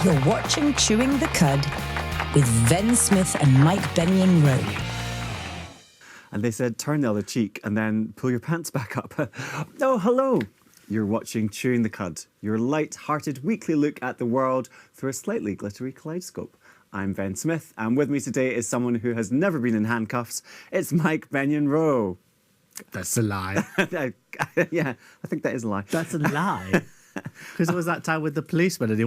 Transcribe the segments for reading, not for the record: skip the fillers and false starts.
You're watching Chewing the Cud with Venn Smyth and Mike Benyon Rowe. And they said, turn the other cheek and then pull your pants back up. Oh, hello. You're watching Chewing the Cud, your light-hearted weekly look at the world through a slightly glittery kaleidoscope. I'm Venn Smyth, and with me today is someone who has never been in handcuffs. It's Mike Benyon Rowe. That's a lie. Yeah, I think that is a lie. That's a lie. Because it was that time with the policeman and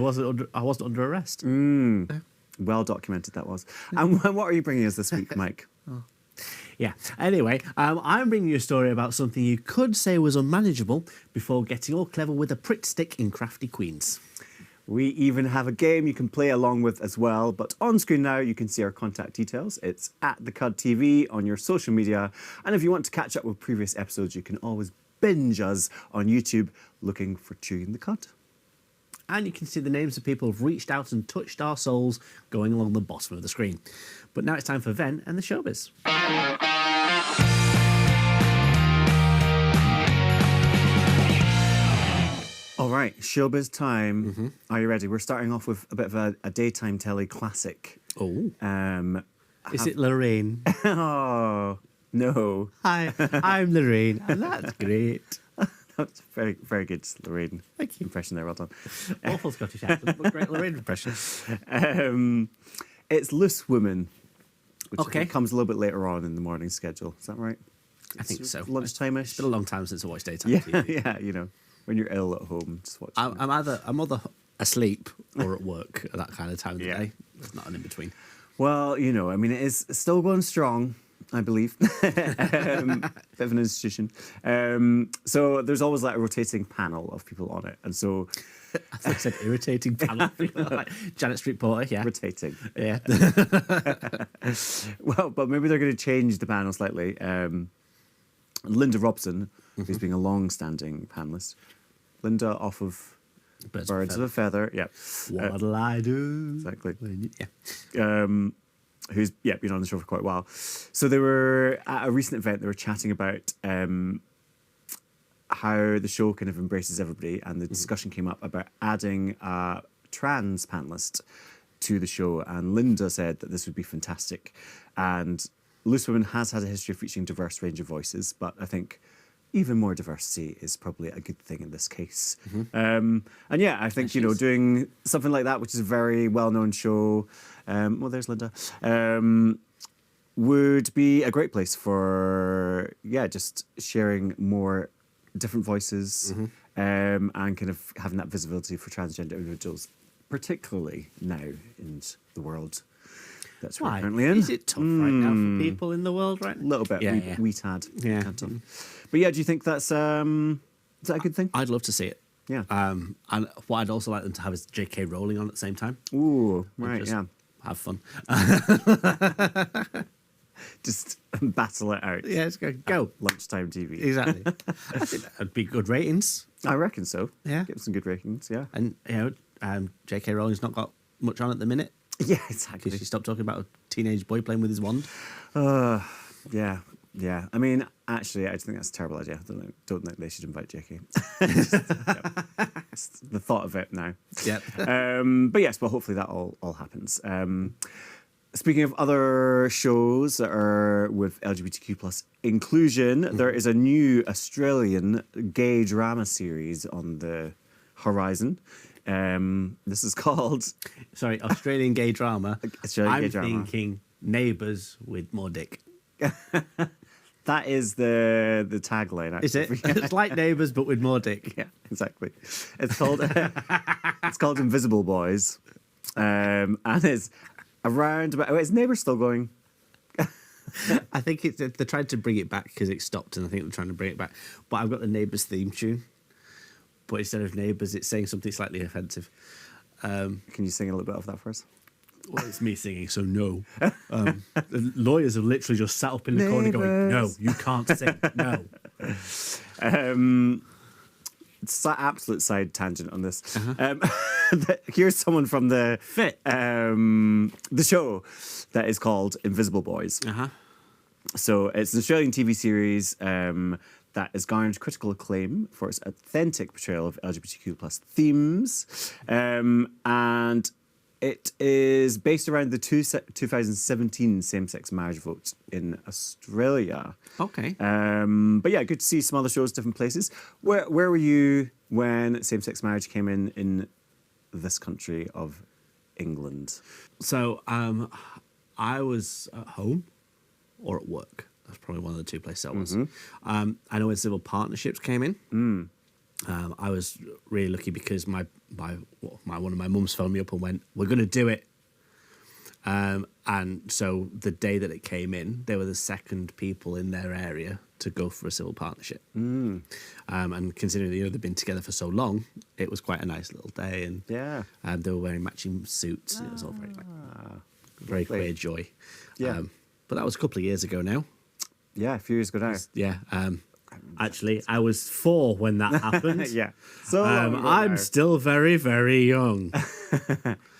I wasn't under arrest. Well documented that was. And what are you bringing us this week, Mike? Yeah. Anyway, I'm bringing you a story about something you could say was unmanageable before getting all clever with a Pritt stick in Crafty Queens. We even have a game you can play along with as well. But on screen now, you can see our contact details. It's at the Cud TV on your social media. And if you want to catch up with previous episodes, you can always binge us on YouTube looking for Chewing the Cud. And you can see the names of people who've reached out and touched our souls going along the bottom of the screen. But now it's time for Venn and the showbiz. All right, showbiz time. Are you ready? We're starting off with a bit of a daytime telly classic. Oh. Is it Lorraine? Oh, no. Hi, I'm Lorraine, and that's great. That's very, very good, Lorraine. Thank you. Impression there, well done. Awful Scottish accent, but great Lorraine impression. It's Loose Woman, which I Okay. think comes a little bit later on in the morning schedule. Is that right? I think so. Lunchtime-ish? It's been a long time since I watched daytime Yeah, TV. yeah, you know, when you're ill at home, just watch it. I'm either asleep or at work at that kind of time of the Yeah. day. There's not an in-between. Well, you know, I mean, it is still going strong, I believe. Bit of an institution. So there's always like a rotating panel of people on it. And so... I thought you said irritating panel. Like Janet Street Porter, yeah. rotating. Yeah. Well, but maybe they're going to change the panel slightly. Linda Robson, who's being a long-standing panellist. Linda off of Birds of a Feather. Yeah. What'll I do? Exactly. Yeah. Who's been on the show for quite a while. So they were at a recent event. They were chatting about how the show kind of embraces everybody, and the discussion came up about adding a trans panelist to the show. And Linda said that this would be fantastic. And Loose Women has had a history of featuring a diverse range of voices, but I think even more diversity is probably a good thing in this case. And yeah, I think, you know, doing something like that, which is a very well-known show, well, there's Linda, would be a great place for, just sharing more different voices and kind of having that visibility for transgender individuals, particularly now in the world that's we're currently in. Is it tough right now for people in the world right now? A little bit. Yeah, We tad. Yeah. But yeah, do you think that's is that a good thing? I'd love to see it. Yeah. And what I'd also like them to have is J.K. Rowling on at the same time. Ooh, right, Just yeah. have fun. Just battle it out. Yeah, let's go. Lunchtime TV. Exactly. I think that'd be good ratings. I reckon so. Yeah. Give some good ratings, yeah. And, you know, J.K. Rowling's not got much on at the minute Yeah, exactly. because she stopped talking about a teenage boy playing with his wand. Yeah. I mean, actually, I just think that's a terrible idea. Don't think they should invite JK. It's the thought of it now. Yeah. But yes, but hopefully that all happens. Speaking of other shows that are with LGBTQ plus inclusion, there is a new Australian gay drama series on the horizon. This is called... Sorry, Australian gay drama. Australian gay drama. I'm thinking Neighbours with more dick. That is the tagline, actually. Is it? It's like Neighbours, but with more dick. Yeah, exactly. It's called it's called Invisible Boys, and it's around about. Oh, is Neighbours still going? I think they're trying to bring it back because it stopped, and I think they're trying to bring it back. But I've got the Neighbours theme tune, but instead of Neighbours, it's saying something slightly offensive. Can you sing a little bit of that for us? Well, it's me singing, so no. The lawyers have literally just sat up in the corner going, no, you can't sing, no. It's an absolute side tangent on this. Here's someone from the show that is called Invisible Boys. So it's an Australian TV series that has garnered critical acclaim for its authentic portrayal of LGBTQ plus themes. And It is based around the 2017 same-sex marriage vote in Australia. Okay. But yeah, good to see some other shows, different places. Where were you when same-sex marriage came in this country of England? So I was at home or at work. That's probably one of the two places I was. I know when civil partnerships came in, I was really lucky because one of my mums phoned me up and went, "We're going to do it." And so the day that it came in, they were the second people in their area to go for a civil partnership. And considering they've been together for so long, it was quite a nice little day. And they were wearing matching suits. And it was all very queer joy. Yeah. But that was a couple of years ago now. Yeah, a few years ago now. Yeah. Actually, I was 4 when that happened. Yeah. So long ago I'm now. still very, very young.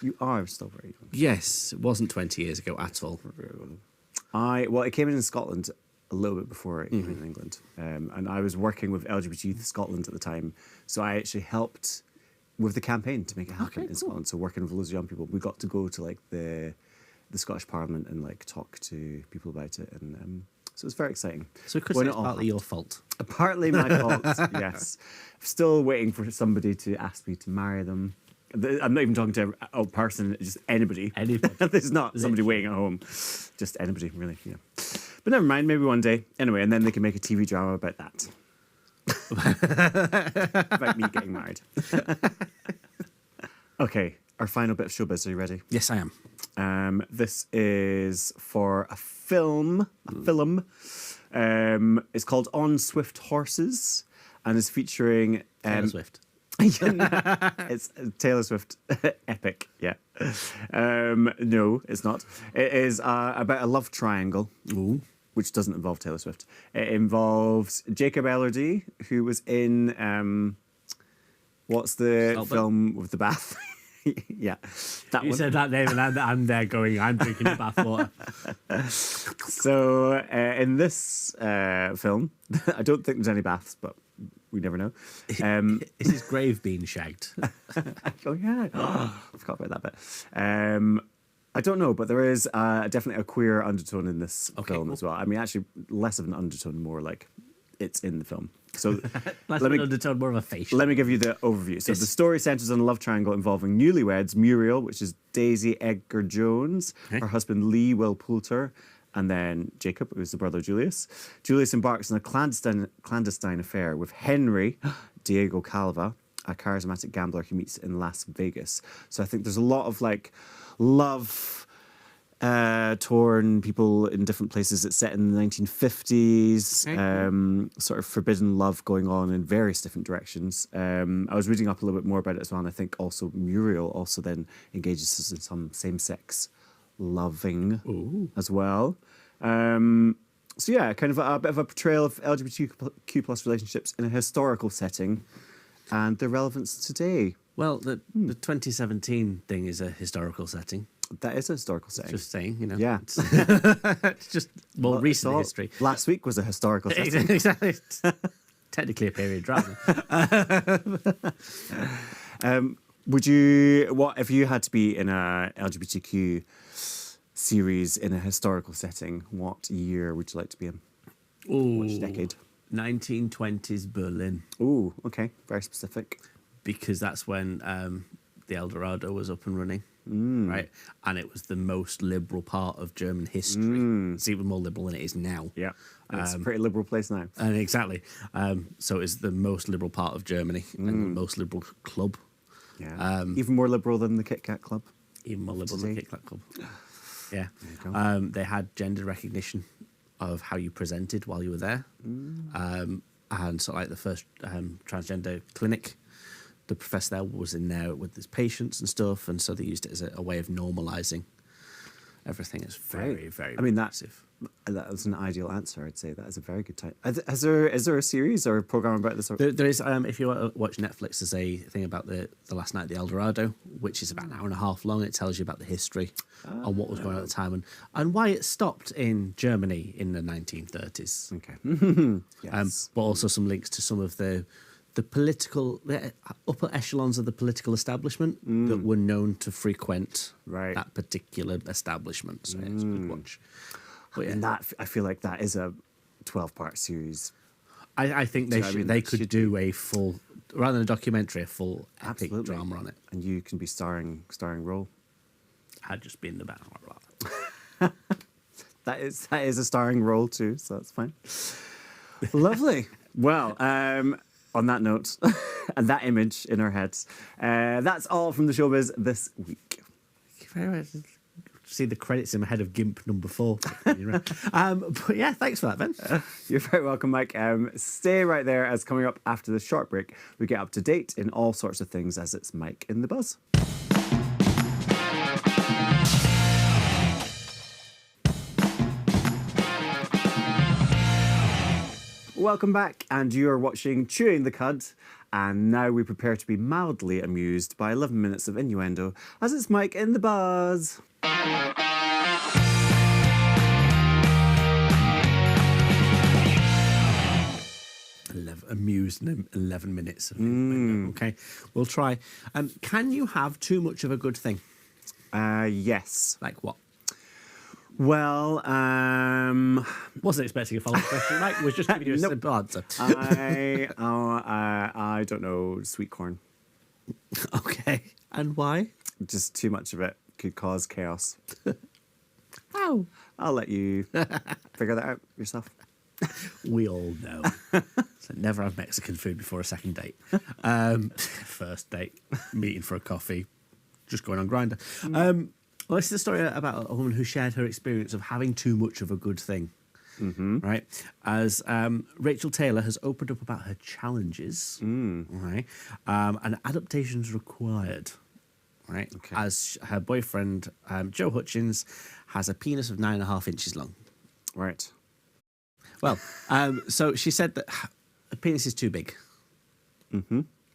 You are still very young. Yes, it wasn't 20 years ago at all. It came in Scotland a little bit before it came in England, and I was working with LGBT Youth Scotland at the time, so I actually helped with the campaign to make it happen in Scotland. So working with loads of young people, we got to go to like the Scottish Parliament and like talk to people about it, and so it was very exciting. So it could say it's partly your fault. Partly my fault, yes. I'm still waiting for somebody to ask me to marry them. I'm not even talking to a person, just anybody. Anybody. There's not somebody waiting at home. Just anybody, really. Yeah. But never mind, maybe one day. Anyway, and then they can make a TV drama about that. About me getting married. Okay, our final bit of showbiz. Are you ready? Yes, I am. This is for a film. It's called On Swift Horses and is featuring Taylor Swift. It's Taylor Swift epic. Yeah. No, it's not. It is about a love triangle. Ooh. Which doesn't involve Taylor Swift. It involves Jacob Elordi, who was in what's the film with the bath? Yeah, that You one. said that name, and I'm there going, I'm drinking the bathwater. So in this film, I don't think there's any baths, but we never know. Is his grave being shagged? Oh yeah, I forgot about that bit. I don't know, but there is definitely a queer undertone in this film as well. I mean, actually, less of an undertone, more like it's in the film. So undertone, more of a facial. let me give you the overview. So the story centers on a love triangle involving newlyweds Muriel, which is Daisy Edgar Jones, her husband Lee Will Poulter, and then Jacob, who's the brother of Julius. Julius embarks on a clandestine affair with Henry, Diego Calva, a charismatic gambler he meets in Las Vegas. So I think there's a lot of like love torn people in different places. It's set in the 1950s, sort of forbidden love going on in various different directions. I was reading up a little bit more about it as well, and I think also Muriel also then engages in some same-sex loving as well. So yeah, kind of a bit of a portrayal of LGBTQ plus relationships in a historical setting and their relevance today. Well, the 2017 thing is a historical setting. That is a historical setting. Just saying, you know. Yeah. It's just more recent history. Last week was a historical setting. Exactly. Technically a period drama. What if you had to be in a LGBTQ series in a historical setting, what year would you like to be in? Which decade? 1920s Berlin. Ooh, okay. Very specific. Because that's when the El Dorado was up and running, right? And it was the most liberal part of German history. It's even more liberal than it is now. Yeah. And it's a pretty liberal place now. And exactly. So it's the most liberal part of Germany and the most liberal club. Yeah. Even more liberal than the Kit Kat Club. Even more liberal than the Kit Kat Club. Yeah. They had gender recognition of how you presented while you were there. And so like the first transgender clinic, the professor there was in there with his patients and stuff, and so they used it as a way of normalising everything. It's very, very massive. That was an ideal answer, I'd say. That is a very good time. Is there a series or a program about this? There is, if you watch Netflix, there's a thing about the last night at the El Dorado, which is about an hour and a half long. It tells you about the history and what was going on at the time and why it stopped in Germany in the 1930s. Okay. Yes. But also some links to some of the the upper echelons of the political establishment that were known to frequent that particular establishment. So it's a good watch. But And that, I feel like that is a 12-part series. I think they should. They could do a full, rather than a documentary, a full epic Absolutely. drama on it. And you can be starring role. I'd just be in the background. That is a starring role too, so that's fine. Lovely. Well, on that note, and that image in our heads, that's all from the showbiz this week. See the credits in my head of GIMP number 4. But yeah, thanks for that, Ben. You're very welcome, Mike. Stay right there, as coming up after the short break, we get up to date in all sorts of things as it's Mike in the Buzz. Welcome back, and you are watching Chewing the Cud, and now we prepare to be mildly amused by 11 minutes of innuendo as it's Mike in the Buzz. Amused in 11 minutes. Okay, we'll try. Can you have too much of a good thing? Yes. Like what? Well, Wasn't expecting a follow-up question, Mike. Was just giving you a simple answer. I don't know, sweet corn. Okay, and why? Just too much of it could cause chaos. How? I'll let you figure that out yourself. We all know. So never have Mexican food before a second date. First date, meeting for a coffee, just going on Grindr. Well, this is a story about a woman who shared her experience of having too much of a good thing. Right, as Rachel Taylor has opened up about her challenges, right, and adaptations required, right, Okay. as her boyfriend Joe Hutchins has a penis of 9.5 inches long. Right. Well, so she said that the penis is too big.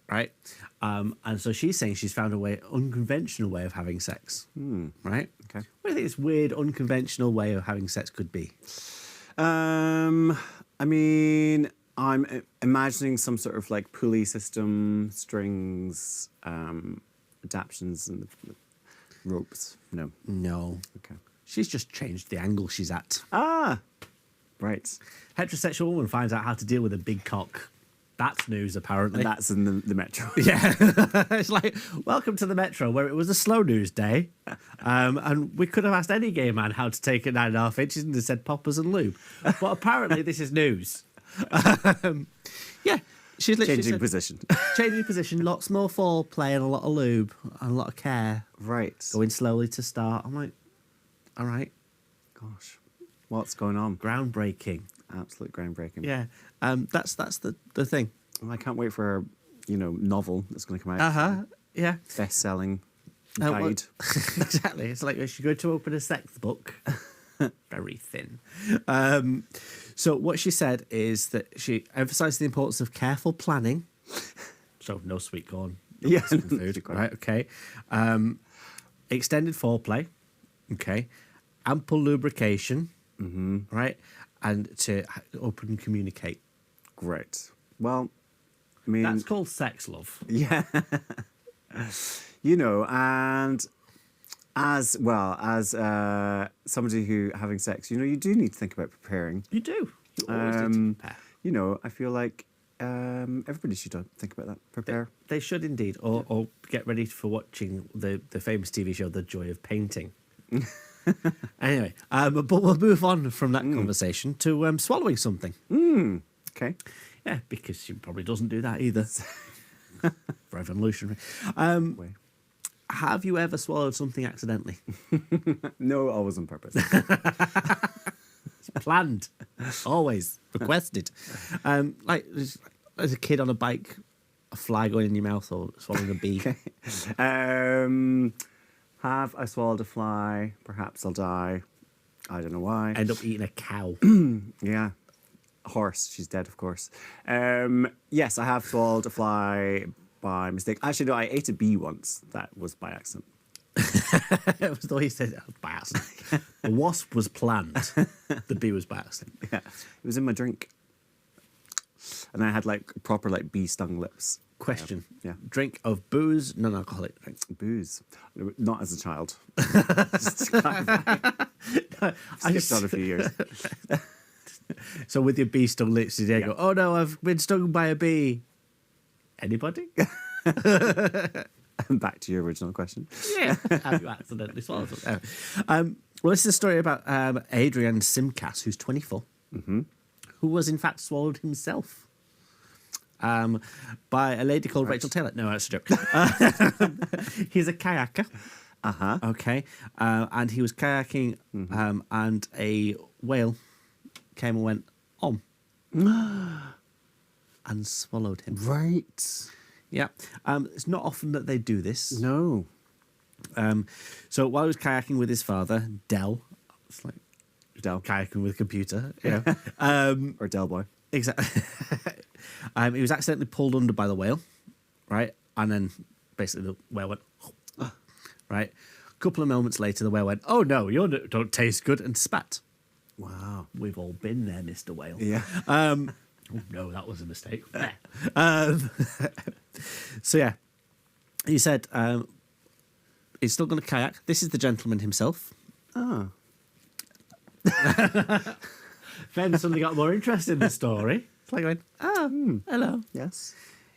Right? And so she's saying she's found a unconventional way of having sex. Right? Okay. What do you think this weird, unconventional way of having sex could be? I mean, I'm imagining some sort of like pulley system, strings, adaptions, and the ropes. No. No. Okay. She's just changed the angle she's at. Ah! Right. Heterosexual woman finds out how to deal with a big cock. That's news, apparently. And that's in the Metro. Yeah. It's like, welcome to the Metro, where it was a slow news day. And we could have asked any gay man how to take a 9.5 inches and they said poppers and lube. But apparently this is news. Yeah. She's literally Changing said, position. changing position, lots more foreplay and a lot of lube and a lot of care. Right. Going slowly to start. I'm like, all right. Gosh. What's going on? Groundbreaking. Absolute groundbreaking. Yeah. That's the thing. Well, I can't wait for her, novel that's going to come out. Yeah. Best-selling Well, guide. exactly. It's like she go to open a sex book. Very thin. So what she said is that she emphasised the importance of careful planning. So no sweet corn. No Yeah. Mexican food. Right. Okay. Extended foreplay. Okay. Ample lubrication. Right. And to open communicate. Great. Well, I mean... That's called sex, love. Yeah. And as well as somebody who having sex, you do need to think about preparing. You do. You always need to prepare. I feel like everybody should think about that. Prepare. They should indeed. Or get ready for watching the famous TV show, The Joy of Painting. Anyway, but we'll move on from that conversation to swallowing something. Okay. Yeah, because she probably doesn't do that either. Very evolutionary. Have you ever swallowed something accidentally? No, always on purpose. It's planned. Always. Requested. Like, as a kid on a bike, a fly going in your mouth or swallowing a bee. Okay. Have I swallowed a fly? Perhaps I'll die. I don't know why. End up eating a cow. Yeah. A horse. She's dead, of course. Yes, I have swallowed a fly by mistake. Actually, no, I ate a bee once. That was by accident. It was the way you said it, by accident. The wasp was planned. The bee was by accident. Yeah. It was in my drink. And I had like proper like bee stung lips. Question. Yeah. Drink of booze, non-alcoholic drink. Booze. Not as a child. Just to clarify. Skipped on a few years. So with your bee stung lips, did you go, oh no, I've been stung by a bee? Anybody? And back to your original question. Yeah. Have you accidentally swallowed something? Well, this is a story about Adrian Simcas, who's 24, who was in fact swallowed himself by a lady called Rachel Taylor. No, that's a joke. He's a kayaker. Uh-huh. Okay. And he was kayaking and a whale came and went, and swallowed him. Right. Yeah. It's not often that they do this. No. So while he was kayaking with his father, Dell, it's like Del. kayaking with a computer, you know. Or Del Boy. Exactly. He was accidentally pulled under by the whale, right? And then basically the whale went, right? A couple of moments later, the whale went, oh no, you don't taste good, and spat. Wow. We've all been there, Mr. Whale. Yeah. Oh, no, that was a mistake. So yeah, he said he's still going to kayak. This is the gentleman himself. Oh. Ben suddenly got more interested in the story. It's like going, hello. Yes.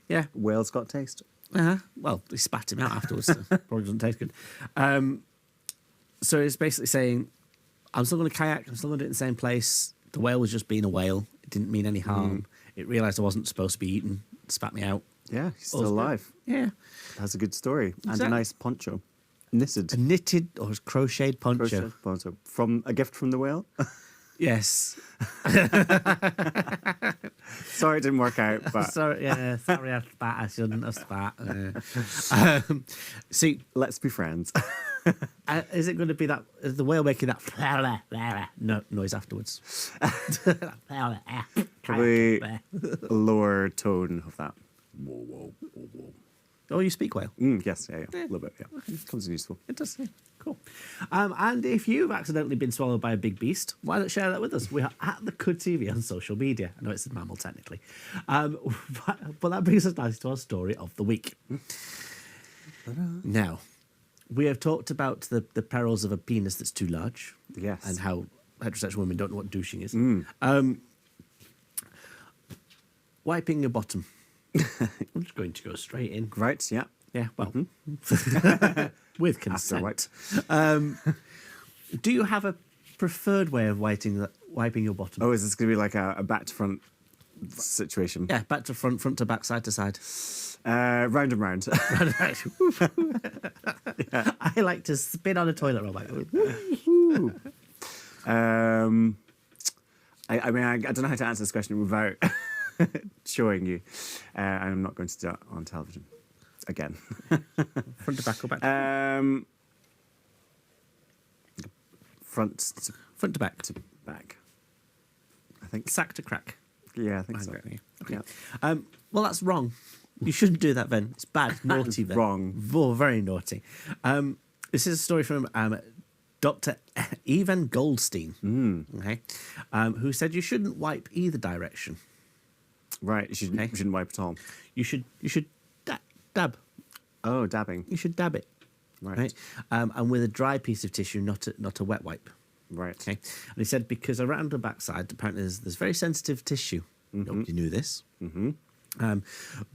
Yeah. Whale's got taste. Well, he spat him out afterwards. So probably doesn't taste good. So he's basically saying, I'm still going to kayak. I'm still going to do it in the same place. The whale was just being a whale. It didn't mean any harm. It realised I wasn't supposed to be eaten. Spat me out. Yeah, he's still All's good. alive. Yeah. That's a good story. And Exactly. a nice poncho. Knitted. A knitted or crocheted poncho. Crochet poncho. From a gift from the whale. Yes. Sorry it didn't work out, but Sorry, I spat. I shouldn't have spat. See, let's be friends. is it going to be that is the whale making that noise afterwards? Probably a lower tone of that. Whoa, whoa, whoa, whoa. Oh, you speak whale. Yes, yeah. A little bit, yeah. Comes in useful. It does. Yeah. Cool. And if you've accidentally been swallowed by a big beast, why not share that with us? We are at the Cud TV on social media. I know it's a mammal technically, but that brings us nicely to our story of the week. Now, we have talked about the perils of a penis that's too large. Yes. And how heterosexual women don't know what douching is. Wiping your bottom. I'm just going to go straight in. Right, yeah. Yeah, well, with consent. Do you have a preferred way of wiping your bottom? Oh, is this going to be like a back to front situation? Yeah, back to front, front to back, side to side. Round and round. I like to spin on a toilet roll back. I mean, I don't know how to answer this question without showing you. I'm not going to do that on television again. Front to back or back? Front Front to back. to back. I think. Sack to crack. Yeah, I think so. Okay. Yeah. Well, that's wrong. You shouldn't do that, Ben. It's bad. Naughty, Ben. Wrong. Oh, very naughty. This is a story from Dr. Evan Goldstein, okay, who said you shouldn't wipe either direction. Right. You shouldn't wipe at all. You should dab. Oh, dabbing. You should dab it, Right. and with a dry piece of tissue, not a wet wipe. Right. Okay, and he said because around the backside, apparently there's very sensitive tissue. Nobody knew this,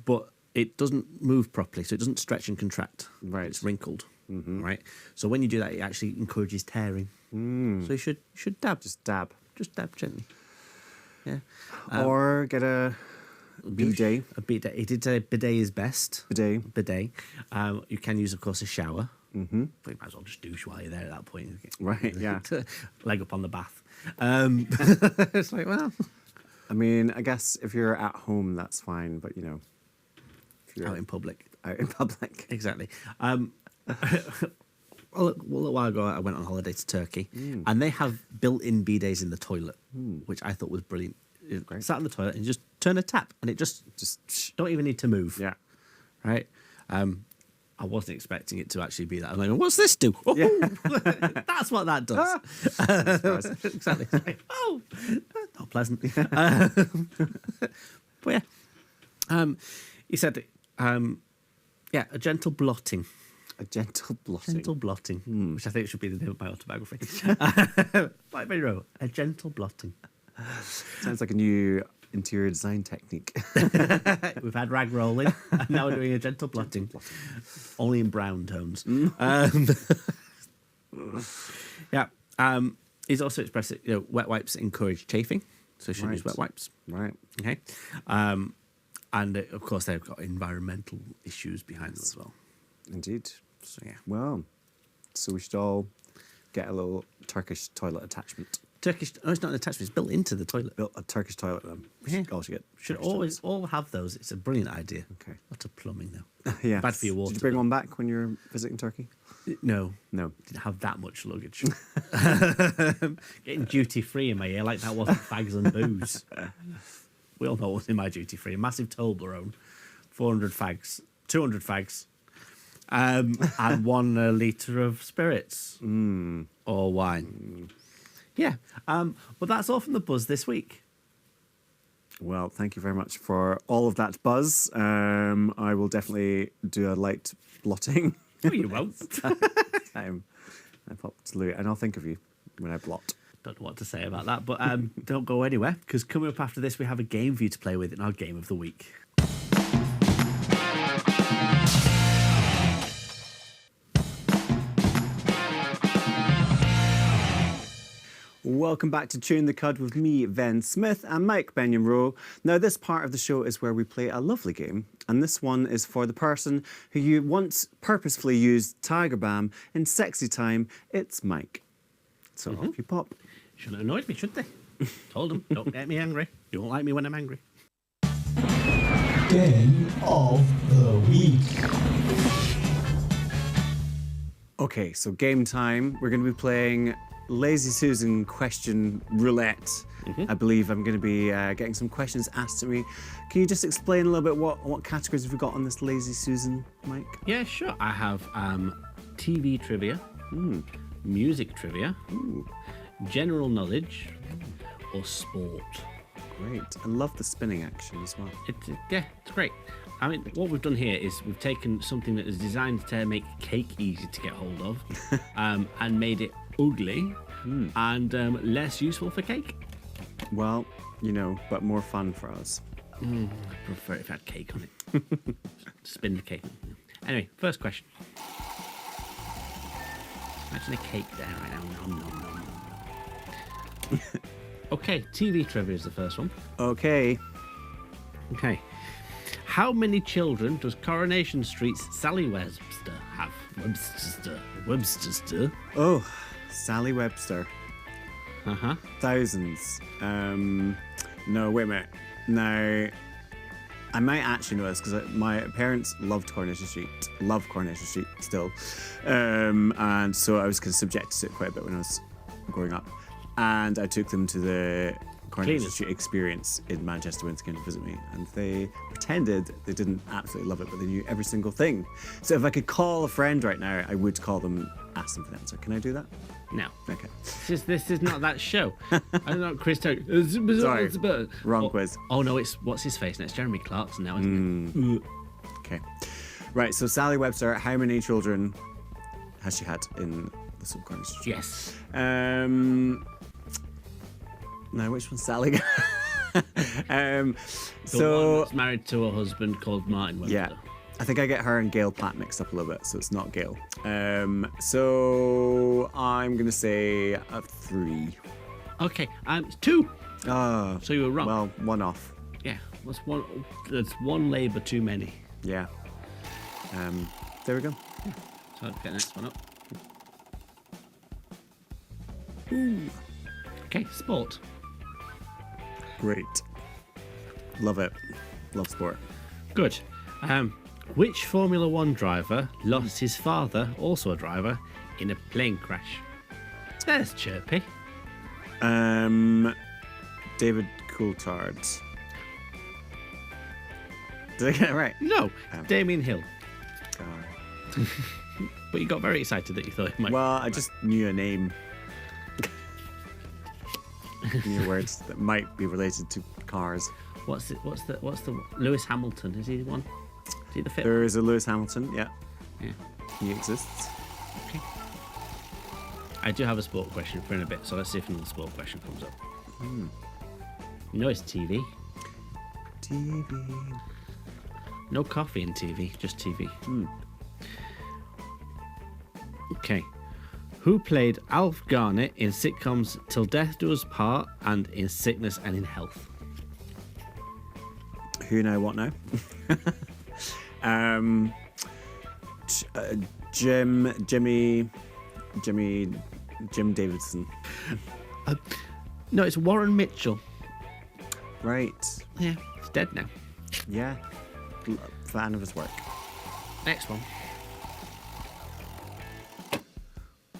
but it doesn't move properly, so it doesn't stretch and contract. Right. It's wrinkled. Right. So when you do that, it actually encourages tearing. So you should dab. Just dab. Just dab gently. Yeah. Or get a bidet. A bidet. He did say bidet is best. Bidet. Bidet. You can use, of course, a shower. But you might as well just douche while you're there at that point. Right, yeah. Leg up on the bath. It's like, well, I mean, I guess if you're at home, that's fine. But, you know, if you're out in public. out in public. Exactly. Well, a little while ago, I went on holiday to Turkey, and they have built-in bidets in the toilet, which I thought was brilliant. You sat in the toilet and you just turn a tap, and it just don't even need to move. Yeah. Right. I wasn't expecting it to actually be that. I'm like, what's this do? Oh, that's what that does. Exactly. It's like, oh, not pleasant. But yeah, he said, yeah, a gentle blotting. A gentle blotting. Gentle blotting, which I think should be the name of my autobiography. Like Monroe, a gentle blotting. Sounds like a new interior design technique. We've had rag rolling, and now we're doing a gentle blotting. Only in brown tones. Yeah. He's also expressed that wet wipes encourage chafing, so you shouldn't use wet wipes. Right. Okay. And of course, they've got environmental issues behind them as well. Indeed. So yeah. Well, so we should all get a little Turkish toilet attachment. Turkish? Oh, it's not an attachment. It's built into the toilet. Built a Turkish toilet then. Yeah. All should get. Should Turkish always all have those. It's a brilliant idea. Okay. Lots of plumbing though. Yeah. Bad for your water. Did you bring one back when you were visiting Turkey? No. No. Didn't have that much luggage. Getting duty free in my ear like that wasn't fags and booze. We all know what's in my duty free. A massive Toblerone, 400 fags, 200 fags, and 1 litre of spirits or wine. Yeah. But that's all from the buzz this week. Well, thank you very much for all of that buzz. I will definitely do a light blotting. No, you won't. I pop to Louis, and I'll think of you when I blot. Don't know what to say about that, but don't go anywhere, because coming up after this, we have a game for you to play with in our Game of the Week. Welcome back to Chewing the Cud with me, Venn Smyth, and Mike Benyon-Rowe. Now, this part of the show is where we play a lovely game, and this one is for the person who you once purposefully used Tiger Balm in sexy time. It's Mike. So off you pop. Shouldn't have annoyed me, should they? Told them, don't get me angry. You won't like me when I'm angry. Game of the Week. Okay, so game time. We're going to be playing Lazy Susan question roulette. I believe I'm going to be getting some questions asked to me. Can you just explain a little bit what categories have we got on this Lazy Susan, Mike? Yeah, sure. I have TV trivia, music trivia, general knowledge, or sport. Great. I love the spinning action as well. Yeah, it's great. I mean, what we've done here is we've taken something that is designed to make cake easy to get hold of and made it ugly and less useful for cake. Well, but more fun for us. I prefer it if it had cake on it. Spin the cake. Anyway, first question. Imagine a cake there right now. Nom, nom, nom, nom. Okay, TV trivia is the first one. Okay. Okay. How many children does Coronation Street's Sally Webster have? Webster. Oh, Sally Webster. Uh-huh. Thousands. No, wait a minute. Now, I might actually know this because my parents loved Coronation Street. Love Coronation Street still. And so I was kind of subjected to it quite a bit when I was growing up. And I took them to the Coronation Street experience in Manchester when they came to visit me, and they pretended they didn't absolutely love it, but they knew every single thing. So if I could call a friend right now, I would call them, ask them for the answer. Can I do that? No. Okay. This is not that show. I don't know, Chris. Sorry, wrong quiz. Oh no, it's what's his face? And it's Jeremy Clarkson now, isn't it? Okay. Right. So Sally Webster, how many children has she had in the Coronation Street? Yes. Now, which one's Sally? The one that's married to a husband called Martin Webster. Yeah. I think I get her and Gail Platt mixed up a little bit, so it's not Gail. So I'm going to say 3. Okay, it's 2. Oh. So you were wrong. Well, 1 off. Yeah, that's one labour too many. Yeah. There we go. So I'll get the next one up. Okay, sport. Great. Love it. Love sport. Good. Which Formula 1 driver lost his father, also a driver, in a plane crash? There's chirpy. David Coulthard. Did I get it right? No, Damien Hill. God. But you got very excited that you thought it might. Well, I just knew a name. New words that might be related to cars. What's the Lewis Hamilton? Is he one? Is he the fit? There is a Lewis Hamilton. Yeah, Yeah. he exists. Okay. I do have a sport question for in a bit, so let's see if another sport question comes up. You know it's TV. TV. No coffee in TV, just TV. Okay. Who played Alf Garnett in sitcoms Till Death Do Us Part and In Sickness and in Health? Who now? What now? Jim Davidson. No, it's Warren Mitchell. Right. Yeah, he's dead now. Yeah. Fan of his work. Next one.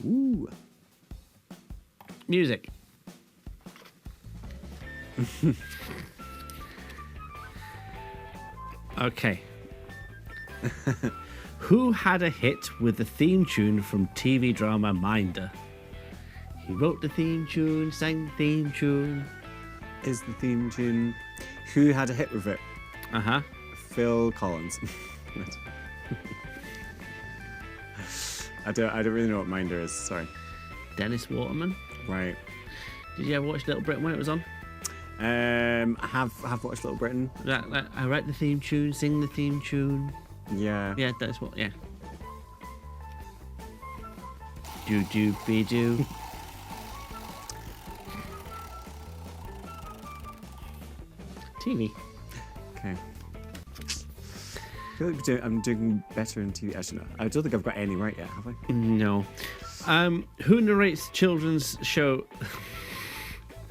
Ooh. Music. Okay. Who had a hit with the theme tune from TV drama Minder? He wrote the theme tune, sang the theme tune. Is the theme tune? Who had a hit with it? Uh-huh. Phil Collins. I don't really know what Minder is. Sorry. Dennis Waterman. Right. Did you ever watch Little Britain when it was on? I have watched Little Britain. I write the theme tune, sing the theme tune. Yeah. Yeah, that's what. Yeah. Do do be do. TV. Okay. I feel like I'm doing better in TV. Actually, no. I don't think I've got any right yet, have I? No. Who narrates children's show?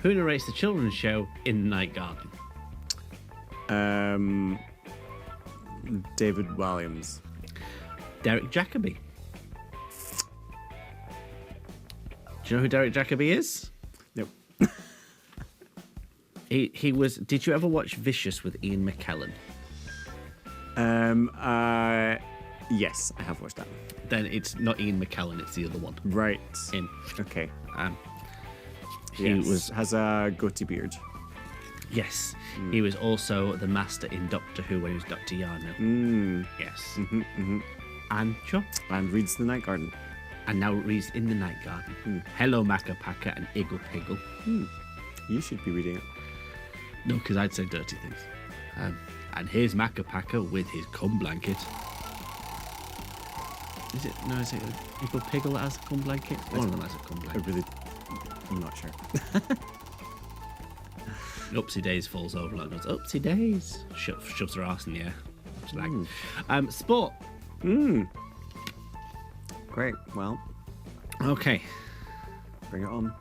Who narrates the children's show in the Night Garden? David Williams. Derek Jacobi. Do you know who Derek Jacobi is? Nope. He was. Did you ever watch Vicious with Ian McKellen? Yes, I have watched that. Then it's not Ian McKellen. It's the other one. Right. In. Okay. He was. has a goatee beard. Yes. He was also the master in Doctor Who when he was Dr. Yarno. Yes. Ancho. And reads The Night Garden. And now reads In the Night Garden. Hello, Macca Packa and Iggle Piggle. You should be reading it. No, because I'd say dirty things. And here's Macca Packa with his cum blanket. Is it? No, is it Iggle Piggle that has a cum blanket? One of them has a cum blanket. I'm not sure. Upsy Days falls over and goes, Upsy Days. Shoves her ass in the air. Like, sport. Great. Well, Okay. bring it on.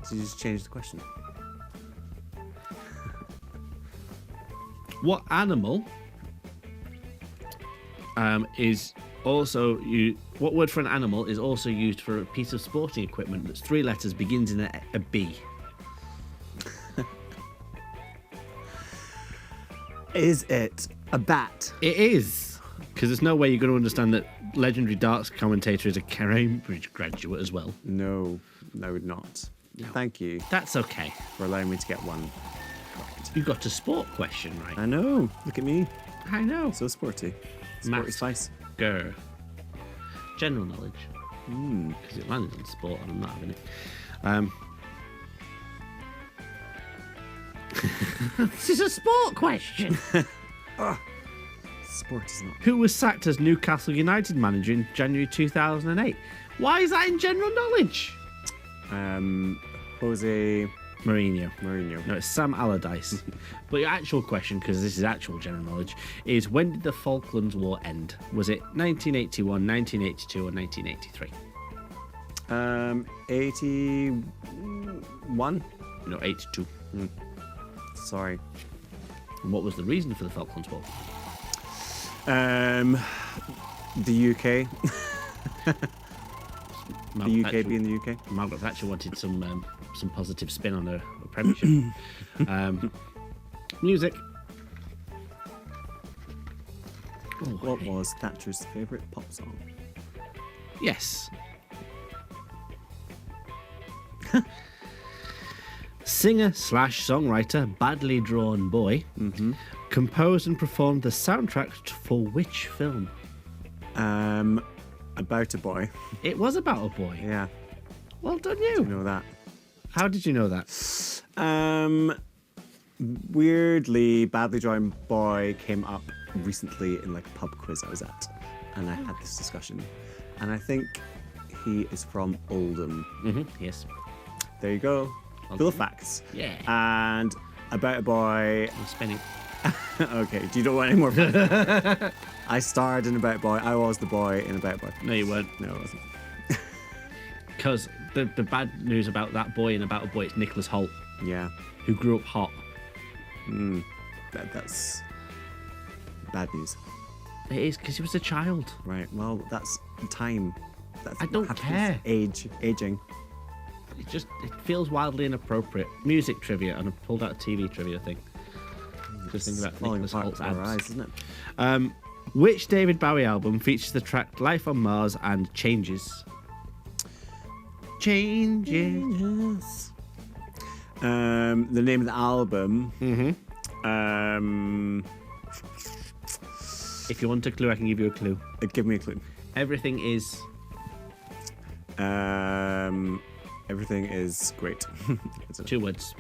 So you just change the question. What animal is also you? What word for an animal is also used for a piece of sporting equipment that's 3 letters, begins in a B? Is it a bat? It is, because there's no way you're going to understand that legendary darts commentator is a Cambridge graduate as well. No, I would not. No. Thank you That's okay. for allowing me to get one correct. You got a sport question right. I know. Look at me. I know. So sporty. Sporty Maths. spice. Grr. General knowledge. Because it landed on sport and I'm not having it. This is a sport question. Sport is not. Who was sacked as Newcastle United manager in January 2008? Why is that in general knowledge? Jose Mourinho. Mourinho. No, it's Sam Allardyce. But your actual question, because this is actual general knowledge, is when did the Falklands War end? Was it 1981, 1982, or 1983? 81. No, 82. Sorry. And what was the reason for the Falklands War? The UK. The UK being the UK. Margaret Thatcher wanted some positive spin on her premiership. Music. What was Thatcher's favourite pop song? Yes. Singer/songwriter Badly Drawn Boy composed and performed the soundtrack for which film? About a boy. It was about a boy. Yeah, Well done, you you. know that. How did you know that? Weirdly, Badly Drawn Boy came up recently in like a pub quiz I was at, and I had this discussion, and I think he is from Oldham. Yes. There you go. Full of facts. Yeah. And About a Boy. I'm spinning. Okay, do you don't want any more facts? I starred in About a Boy. I was the boy in About a Boy. No, you weren't. No, I wasn't. Because the bad news about that boy and about a boy, it's Nicholas Hoult, Yeah, who grew up hot. that's bad news. It is, because he was a child. Right. Well, that's time. That's I don't what care. happens. Aging. It feels wildly inappropriate. Music trivia, and I pulled out a TV trivia thing. Just think about Falling Nicholas apart Hoult's before our abs. eyes, isn't it? Which David Bowie album features the track Life on Mars and Changes? Changes. The name of the album. If you want a clue, I can give you a clue. Give me a clue. Everything is... Everything is great. 2 words.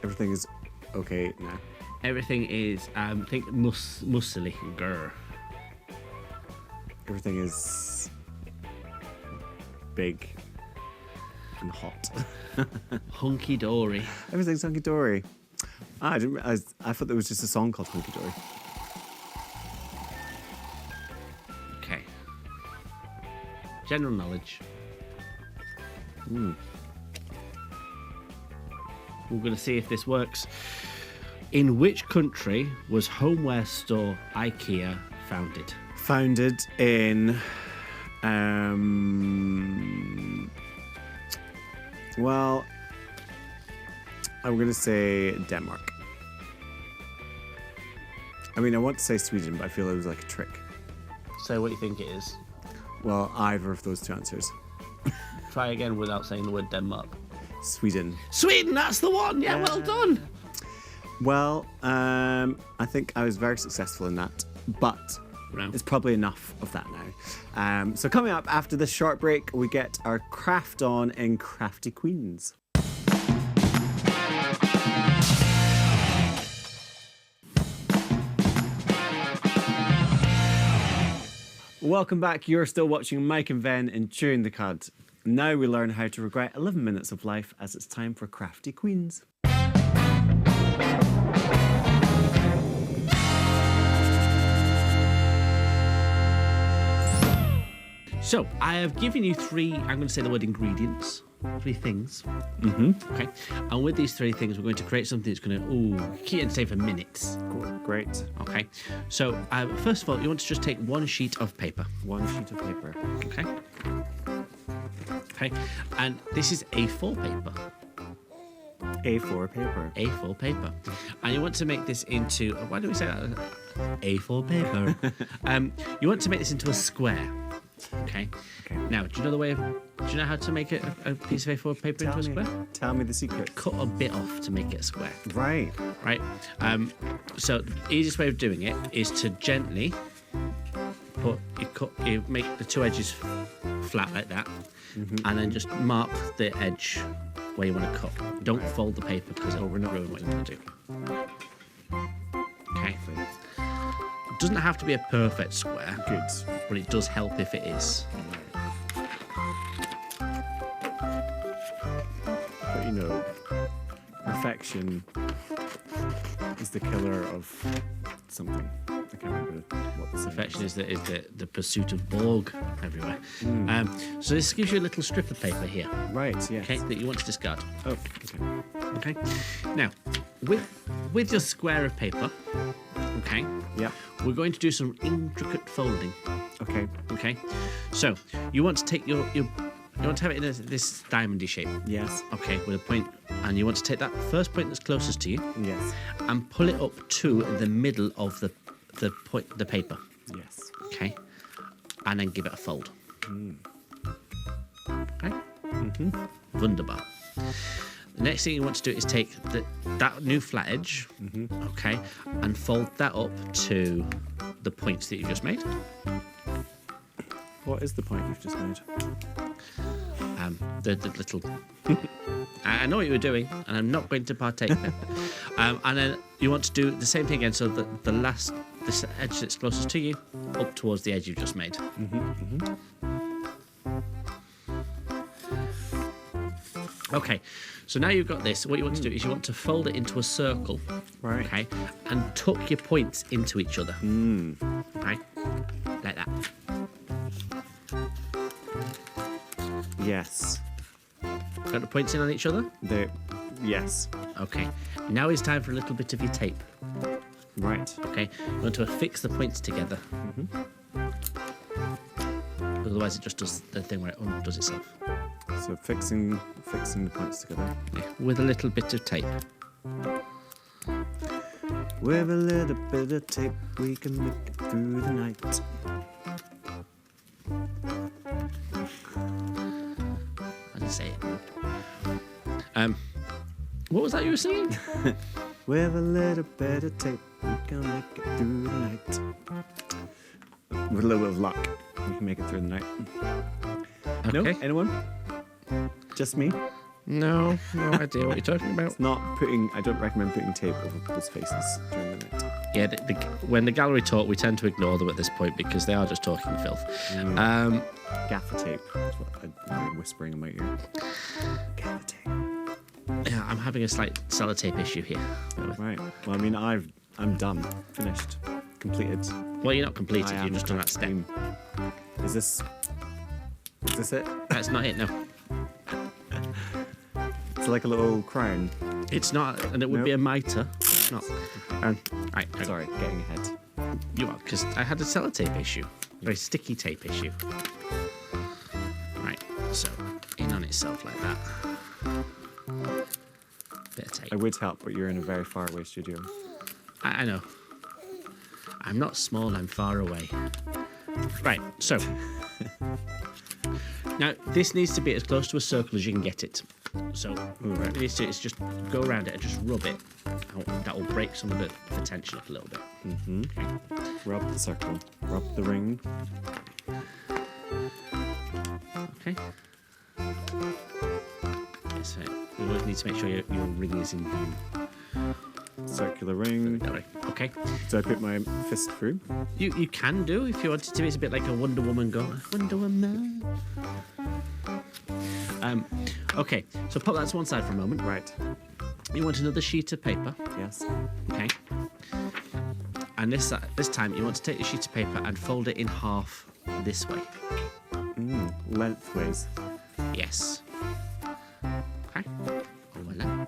Everything is okay now. Everything is, think muscly. Grr. Everything is big and hot. Hunky dory. Everything's hunky dory. I didn't realize. I thought there was just a song called Hunky Dory. Okay. General knowledge. We're going to see if this works. In which country was homeware store IKEA founded? Founded in. Well, I'm going to say Denmark. I mean, I want to say Sweden, but I feel it was like a trick. So what do you think it is? Well, either of those 2 answers. Try again without saying the word Denmark. Sweden. Sweden, that's the one! Yeah, well done! Well, I think I was very successful in that, but No. it's probably enough of that now. So coming up after this short break, we get our craft on in Crafty Queens. Welcome back. You're still watching Mike and Venn in Chewing the Cud. Now we learn how to regret 11 minutes of life as it's time for Crafty Queens. So, I have given you 3, I'm going to say the word ingredients, 3 things. Okay. And with these 3 things, we're going to create something that's going to, keep it safe for minutes. Great. Okay. So, first of all, you want to just take 1 sheet of paper. 1 sheet of paper. Okay. Okay. And this is A4 paper. A4 paper. A4 paper. And you want to make this into, why do we say that? A4 paper. You want to make this into a square. Okay. Now, do you know how to make a piece of A4 paper into a square? Tell me the secret. Cut a bit off to make it a square. Right. Right. So the easiest way of doing it is to gently you make the 2 edges flat like that, and then just mark the edge where you want to cut. Don't fold the paper because it'll ruin what you want to do. Okay. It doesn't have to be a perfect square. Good. But it does help if it is. But you know, perfection is the killer of something. I can't remember what the saying Perfection is the pursuit of Borg everywhere. So this gives you a little strip of paper here. Right, yes. Okay, that you want to discard. Oh, okay. Okay. Now, with your square of paper, okay, Yeah. we're going to do some intricate folding. Okay. Okay. So you want to take you want to have it in this diamondy shape. Yes. Okay, with a point, and you want to take that first point that's closest to you Yes. and pull it up to the middle of the paper. Yes. Okay, and then give it a fold. Okay. Wunderbar. The next thing you want to do is take that new flat edge, okay, and fold that up to the points that you just made. What is the point you've just made? The little... I know what you were doing, and I'm not going to partake now. And then you want to do the same thing again, so that this edge that's closest to you, up towards the edge you've just made. Okay, so now you've got this. What you want to do is you want to fold it into a circle, Right. okay, and tuck your points into each other, okay, like that. Yes. Got the points in on each other? Yes. Okay, now it's time for a little bit of your tape. Right. Okay, you want to affix the points together. Otherwise, it just does the thing where it undoes itself. So fixing the points together. Yeah, with a little bit of tape. With a little bit of tape, we can make it through the night. I didn't say it. What was that you were singing? With a little bit of tape, we can make it through the night. With a little bit of luck, we can make it through the night. No? Okay. Anyone? Just me? No idea what you're talking about. I don't recommend putting tape over people's faces during the night. Yeah, when the gallery talk, we tend to ignore them at this point because they are just talking filth. Gaffer tape. That's what I'm whispering in my ear. Gaffer tape. Yeah, I'm having a slight sellotape issue here. Right. Well, I mean, I'm done. Finished. Completed. Well, you're not completed. I You're am just on that step. cream. Is this it? That's not it. No, It's like a little crown. it's not, and it would be a mitre. It's not. Right. Sorry, getting ahead. You are, because I had a sellotape issue, very sticky tape issue. Right, so in on itself like that. Bit of tape. I would help, but you're in a very far away studio. I know. I'm not small, I'm far away. Right, so. Now, this needs to be as close to a circle as you can get it. So, what you need to do is just go around it and just rub it. That will break some of the tension up a little bit. Okay. Rub the circle. Rub the ring. Okay. So, we always need to make sure your ring is in view. Circular ring. Okay. So I put my fist through. You can do if you wanted to. It's a bit like a Wonder Woman Wonder Woman. Okay, so pop that to one side for a moment. Right. You want another sheet of paper. Yes. Okay. And this time you want to take the sheet of paper and fold it in half this way. Lengthways. Yes. Okay. Voila.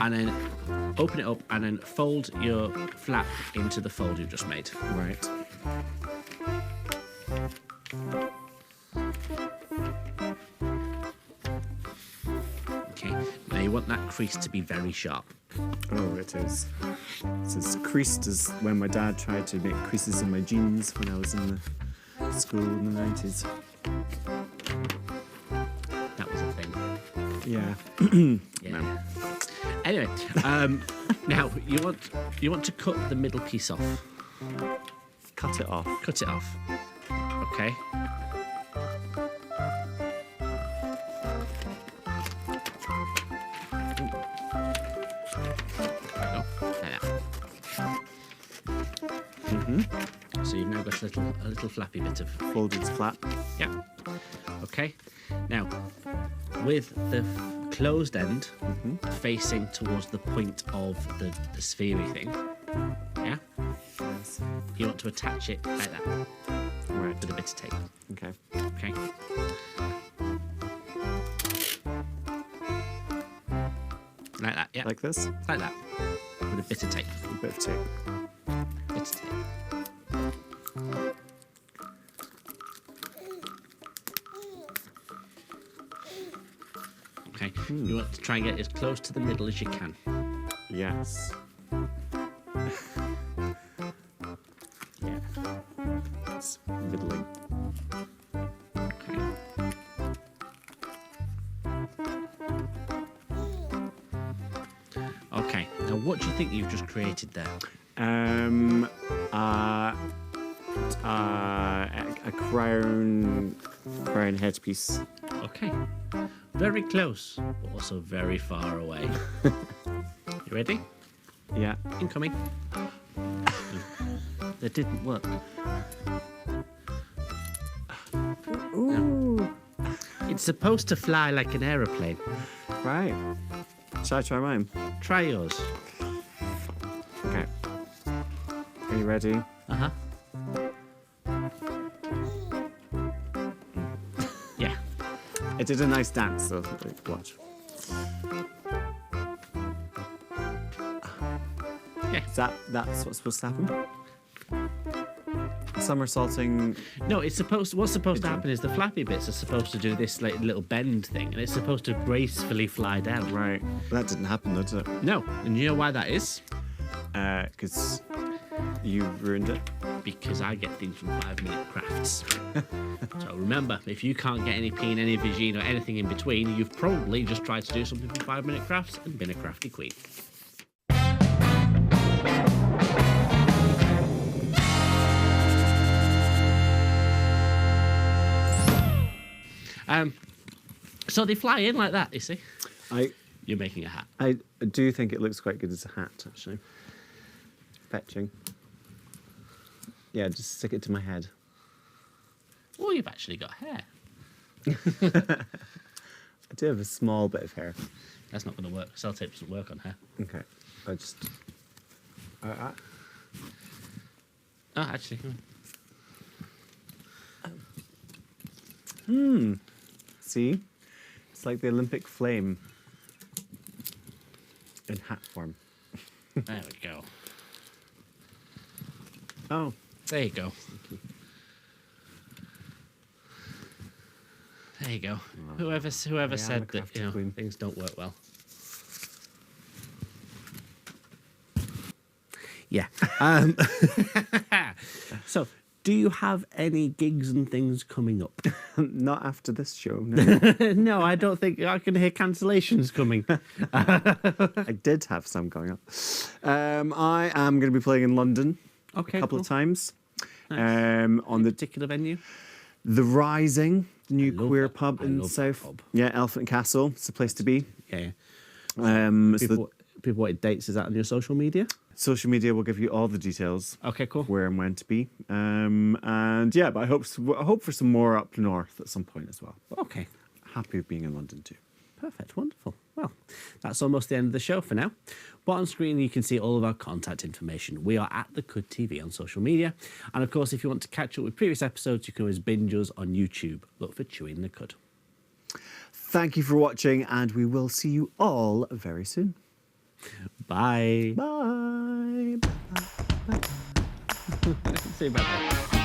And then open it up and then fold your flap into the fold you've just made. Right. Okay. Now you want that crease to be very sharp. Oh, it is. It's as creased as when my dad tried to make creases in my jeans when I was in the school in the 90s. That was a thing. Yeah. Yeah. Anyway, now you want to cut the middle piece off. Cut it off. Cut it off. Okay. So you've now got a little flappy bit of. Folded flap. Yeah. Okay. Now, with the closed end facing towards the point of the sphere-y thing, yeah, Yes. you want to attach it like that Right. with a bit of tape. Okay. Okay. Like that. Yeah. Like this. Like that. With a bit of tape. A bit of tape. Bit of tape. Okay. You want to try and get as close to the middle as you can. Yes. Yeah. It's middling. Okay. Now, what do you think you've just created there? A crown headpiece. Okay. Very close, but also very far away. You ready? Yeah. Incoming. That didn't work. Ooh. It's supposed to fly like an aeroplane. Right. Shall I try mine? Try yours. Okay. Are you ready? Uh-huh. Yeah. It did a nice dance, though. Watch. Yeah. That's what's supposed to happen? Somersaulting. No, what's supposed to happen is the flappy bits are supposed to do this like little bend thing, and it's supposed to gracefully fly down. Right. That didn't happen, though, did it? No, and you know why that is? Because you ruined it. Because I get things from 5 Minute Crafts. So remember, if you can't get any peen, any vigine, or anything in between, you've probably just tried to do something from 5 Minute Crafts and been a crafty queen. So they fly in like that, you see? You're making a hat. I do think it looks quite good as a hat, actually. Fetching. Yeah, just stick it to my head. Oh, you've actually got hair. I do have a small bit of hair. That's not going to work. Sellotape doesn't work on hair. Okay. I just... Oh, actually. See? It's like the Olympic flame in hat form. There we go. Oh. There you go. There you go. Whoever said that queen. things don't work well. Yeah. So, do you have any gigs and things coming up? Not after this show, no. No, I don't think I can hear cancellations coming. I did have some going up. I am going to be playing in London a couple of times. Nice. On the Particular venue? The Rising, the new love queer that. pub I in love that South. pub. Yeah, Elephant Castle. It's the place to be. Yeah. It's the People wanted dates. Is that on your social media? social media will give you all the details. Okay, cool. Where and when to be. And yeah, but I hope for some more up north at some point as well. But Okay. happy with being in London too. Perfect, wonderful. Well, that's almost the end of the show for now. Bottom screen, you can see all of our contact information. We are at The Cud TV on social media. And of course, if you want to catch up with previous episodes, you can always binge us on YouTube. Look for Chewing the Cud. Thank you for watching, and we will see you all very soon. Bye. Bye. See you, bye.